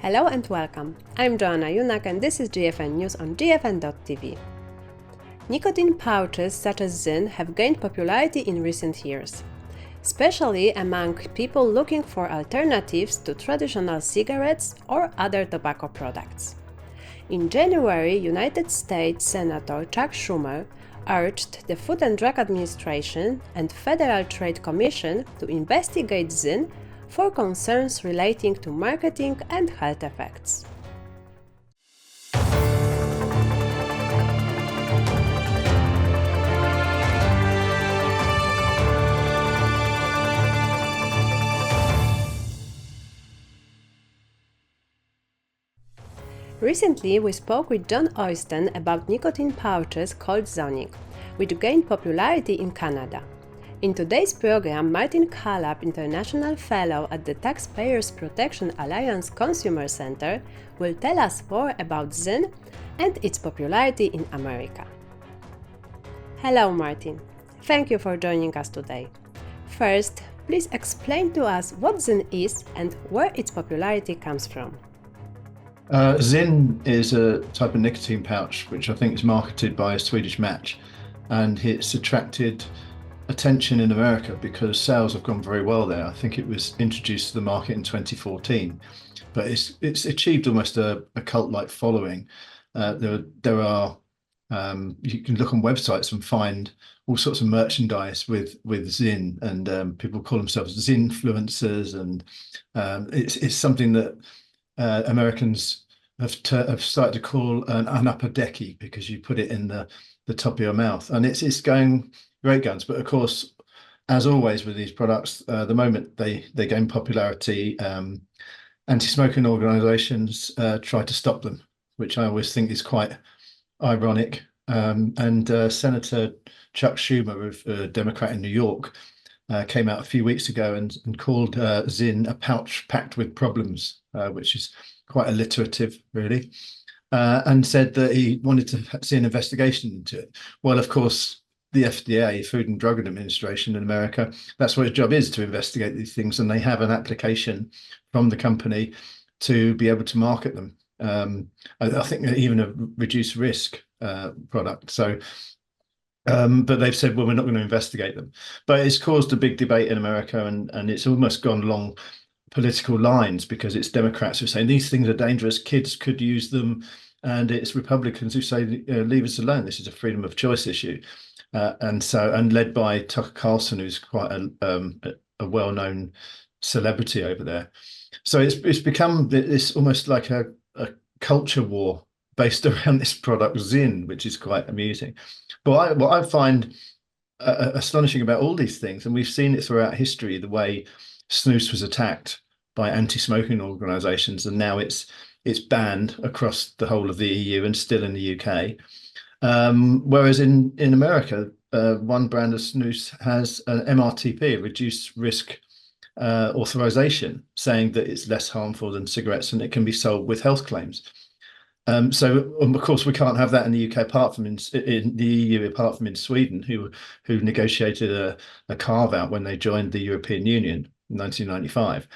Hello and welcome. I'm Joanna Junak and this is GFN News on GFN.tv. Nicotine pouches such as ZYN have gained popularity in recent years, especially among people looking for alternatives to traditional cigarettes or other tobacco products. In January, United States Senator Chuck Schumer urged the Food and Drug Administration and Federal Trade Commission to investigate ZYN for concerns relating to marketing and health effects. Recently, we spoke with John Oyston about nicotine pouches called Zonic, which gained popularity in Canada. In today's program, Martin Calab, International Fellow at the Taxpayers Protection Alliance Consumer Center, will tell us more about ZYN and its popularity in America. Hello, Martin. Thank you for joining us today. First, please explain to us what ZYN is and where its popularity comes from. ZYN is a type of nicotine pouch which I think is marketed by a Swedish Match, and it's attracted attention in America because sales have gone very well there. I think it was introduced to the market in 2014, but it's achieved almost a cult-like following. There are you can look on websites and find all sorts of merchandise with ZYN, and people call themselves ZYNfluencers, and it's something that Americans have started to call an upper decky, because you put it in the top of your mouth, and it's going great guns. But of course, as always with these products, the moment they gain popularity, anti-smoking organizations try to stop them, which I always think is quite ironic. Senator Chuck Schumer of Democrat in New York came out a few weeks ago and called ZYN a pouch packed with problems, which is quite alliterative, really, and said that he wanted to see an investigation into it. Well, of course, the FDA, Food and Drug Administration in America, that's what its job is, to investigate these things, and they have an application from the company to be able to market them. I think even a reduced risk product. So, but they've said, well, we're not going to investigate them. But it's caused a big debate in America, and it's almost gone along political lines, because it's Democrats who are saying these things are dangerous, kids could use them, and it's Republicans who say leave us alone, this is a freedom of choice issue. And led by Tucker Carlson, who's quite a well-known celebrity over there. So it's become this almost like a culture war based around this product ZYN, which is quite amusing. But what I find astonishing about all these things, and we've seen it throughout history, the way snus was attacked by anti-smoking organizations, and now it's banned across the whole of the EU and still in the UK. Whereas in America, one brand of snus has an MRTP, a reduced risk authorization, saying that it's less harmful than cigarettes and it can be sold with health claims. So of course we can't have that in the UK, apart from in the EU, apart from in Sweden, who negotiated a carve out when they joined the European Union in 1995.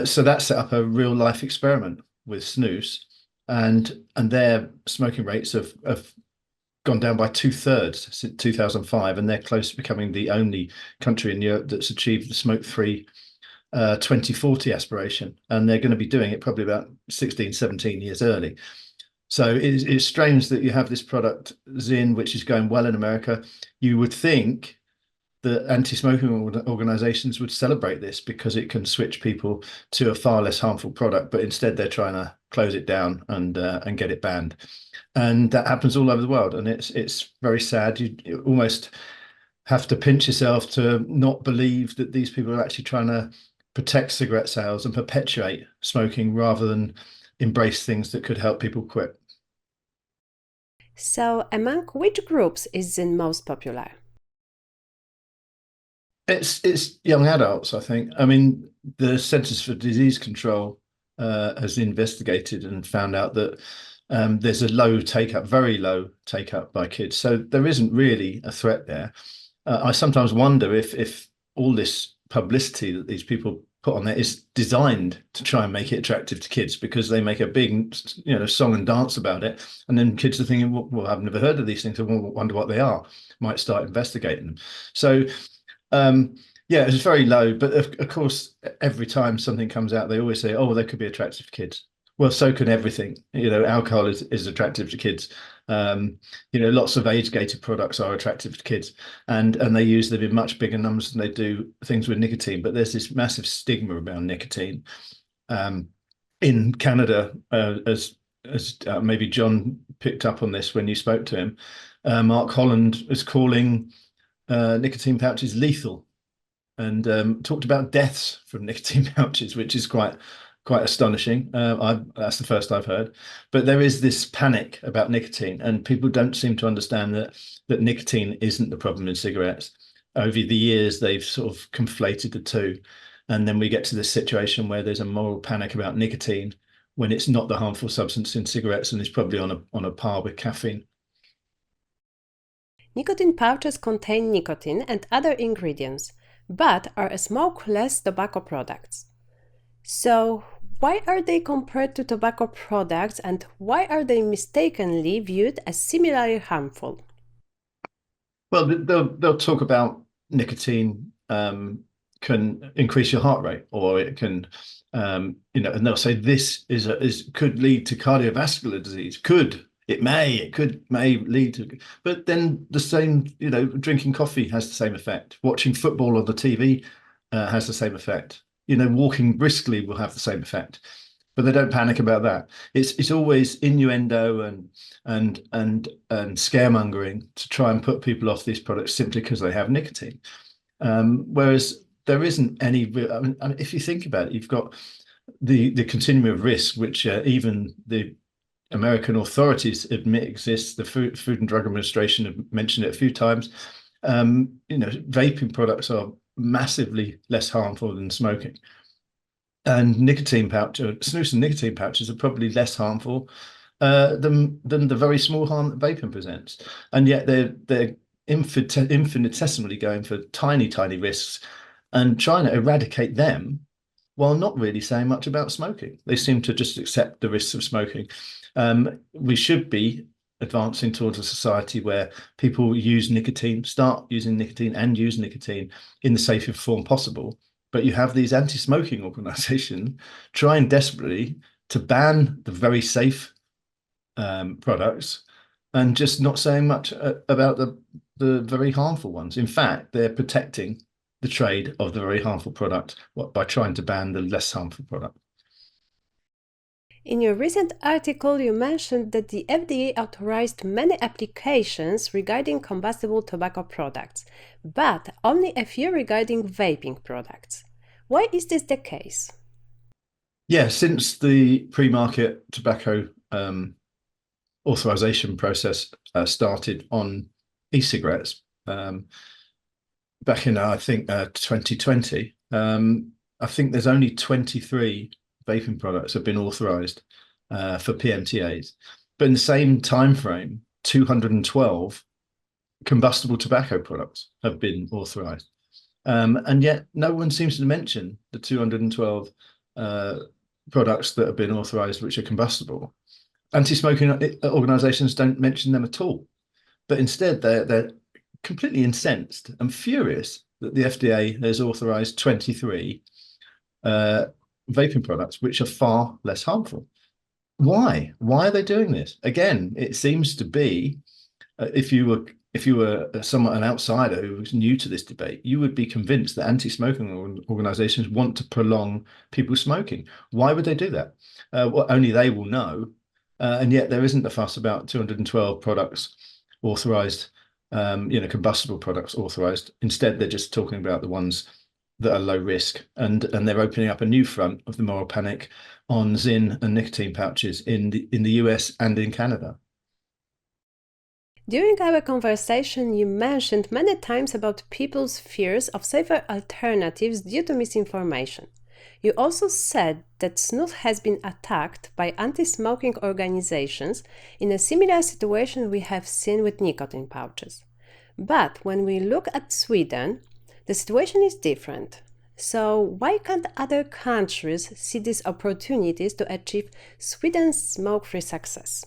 So that set up a real life experiment with snus, and their smoking rates have gone down by 2/3 since 2005, and they're close to becoming the only country in Europe that's achieved the smoke-free 2040 aspiration, and they're going to be doing it probably about 16, 17 years early. So it's strange that you have this product ZYN, which is going well in America. You would think that anti-smoking organizations would celebrate this because it can switch people to a far less harmful product, but instead they're trying to close it down and get it banned. And that happens all over the world, and it's very sad. You almost have to pinch yourself to not believe that these people are actually trying to protect cigarette sales and perpetuate smoking rather than embrace things that could help people quit. So, among which groups is ZYN most popular? It's young adults, I think. I mean, the Centers for Disease Control has investigated and found out that there's a very low take-up by kids. So there isn't really a threat there. I sometimes wonder if all this publicity that these people put on there is designed to try and make it attractive to kids, because they make a big, song and dance about it, and then kids are thinking, well, I've never heard of these things, I wonder what they are, might start investigating them. So yeah, it's very low, but of course, every time something comes out, they always say, oh, well, they could be attractive to kids. Well, so can everything. Alcohol is attractive to kids. Lots of age-gated products are attractive to kids, and they use them in much bigger numbers than they do things with nicotine. But there's this massive stigma around nicotine. In Canada, as maybe John picked up on this when you spoke to him, Mark Holland is calling nicotine pouches lethal, and talked about deaths from nicotine pouches, which is quite astonishing. That's the first I've heard. But there is this panic about nicotine, and people don't seem to understand that nicotine isn't the problem in cigarettes. Over the years, they've sort of conflated the two, and then we get to this situation where there's a moral panic about nicotine when it's not the harmful substance in cigarettes, and it's probably on a par with caffeine. Nicotine pouches contain nicotine and other ingredients, but are smokeless tobacco products. So, why are they compared to tobacco products, and why are they mistakenly viewed as similarly harmful? Well, they'll talk about nicotine can increase your heart rate, or it can, and they'll say this could lead to cardiovascular disease. It may lead to, but then the same, drinking coffee has the same effect. Watching football on the TV has the same effect. Walking briskly will have the same effect, but they don't panic about that. It's always innuendo and scaremongering to try and put people off these products simply because they have nicotine. Whereas there isn't any real, I mean, if you think about it, you've got the continuum of risk, which even the American authorities admit exists. The Food and Drug Administration have mentioned it a few times. Vaping products are massively less harmful than smoking, and snus and nicotine pouches are probably less harmful than the very small harm that vaping presents, and yet they're infinitesimally going for tiny risks and trying to eradicate them while not really saying much about smoking. They seem to just accept the risks of smoking. We should be advancing towards a society where people start using nicotine and use nicotine in the safest form possible. But you have these anti-smoking organizations trying desperately to ban the very safe products and just not saying much about the very harmful ones. In fact, they're protecting the trade of the very harmful product by trying to ban the less harmful product. In your recent article, you mentioned that the FDA authorized many applications regarding combustible tobacco products, but only a few regarding vaping products. Why is this the case? Yeah, since the pre-market tobacco authorization process started on e-cigarettes back in, I think, 2020, I think there's only 23 vaping products have been authorized for PMTAs, but in the same time frame, 212 combustible tobacco products have been authorized, and yet no one seems to mention the 212 products that have been authorized which are combustible. Anti-smoking organizations don't mention them at all, but instead they're completely incensed and furious that the FDA has authorized 23 vaping products which are far less harmful. Why are they doing this? Again, it seems to be if you were an outsider who was new to this debate, you would be convinced that anti-smoking organizations want to prolong people smoking. Why would they do that? Well, only they will know, and yet there isn't a fuss about 212 products authorized, combustible products authorized. Instead, they're just talking about the ones that are low risk, and they're opening up a new front of the moral panic on ZYN and nicotine pouches in the US and in Canada. During our conversation, you mentioned many times about people's fears of safer alternatives due to misinformation. You also said that snus has been attacked by anti-smoking organizations in a similar situation we have seen with nicotine pouches. But when we look at Sweden, the situation is different. So why can't other countries see these opportunities to achieve Sweden's smoke-free success?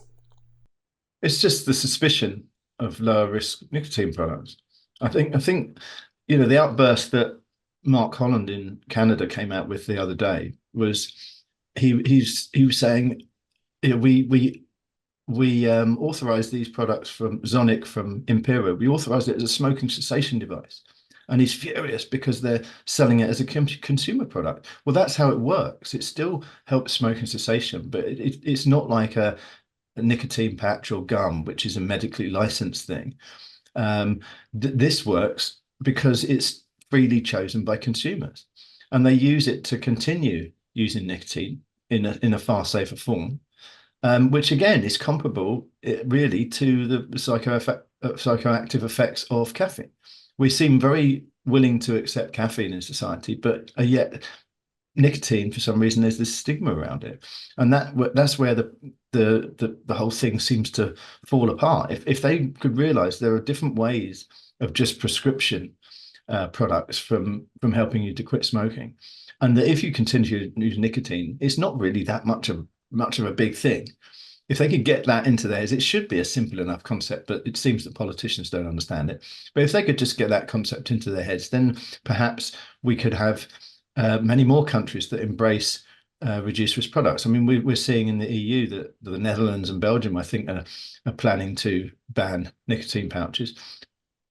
It's just the suspicion of lower risk nicotine products. I think the outburst that Mark Holland in Canada came out with the other day was he was saying, we authorized these products from Zonic, from Imperial. We authorized it as a smoking cessation device. And he's furious because they're selling it as a consumer product. Well, that's how it works. It still helps smoking cessation, but it's not like a nicotine patch or gum, which is a medically licensed thing. This works because it's freely chosen by consumers, and they use it to continue using nicotine in a far safer form, which again is comparable really to the psychoactive effects of caffeine. We seem very willing to accept caffeine in society, but yet nicotine, for some reason, there's this stigma around it, and that's where the whole thing seems to fall apart. If they could realize there are different ways of just prescription products from helping you to quit smoking, and that if you continue to use nicotine, it's not really that much of a big thing. If they could get that into theirs, it should be a simple enough concept, but it seems that politicians don't understand it. But if they could just get that concept into their heads, then perhaps we could have many more countries that embrace reduced risk products. I mean, we're seeing in the EU that the Netherlands and Belgium, I think, are planning to ban nicotine pouches,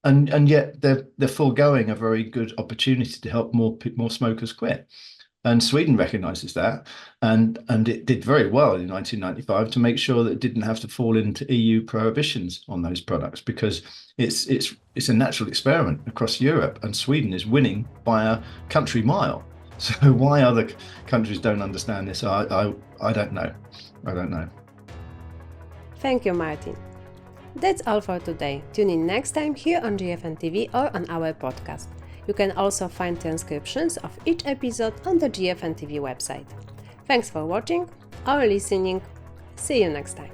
and yet they're foregoing a very good opportunity to help more smokers quit. And Sweden recognises that, and it did very well in 1995 to make sure that it didn't have to fall into EU prohibitions on those products, because it's a natural experiment across Europe, and Sweden is winning by a country mile. So why other countries don't understand this, I don't know. I don't know. Thank you, Martin. That's all for today. Tune in next time here on GFN TV or on our podcast. You can also find transcriptions of each episode on the GFN TV website. Thanks for watching or listening. See you next time.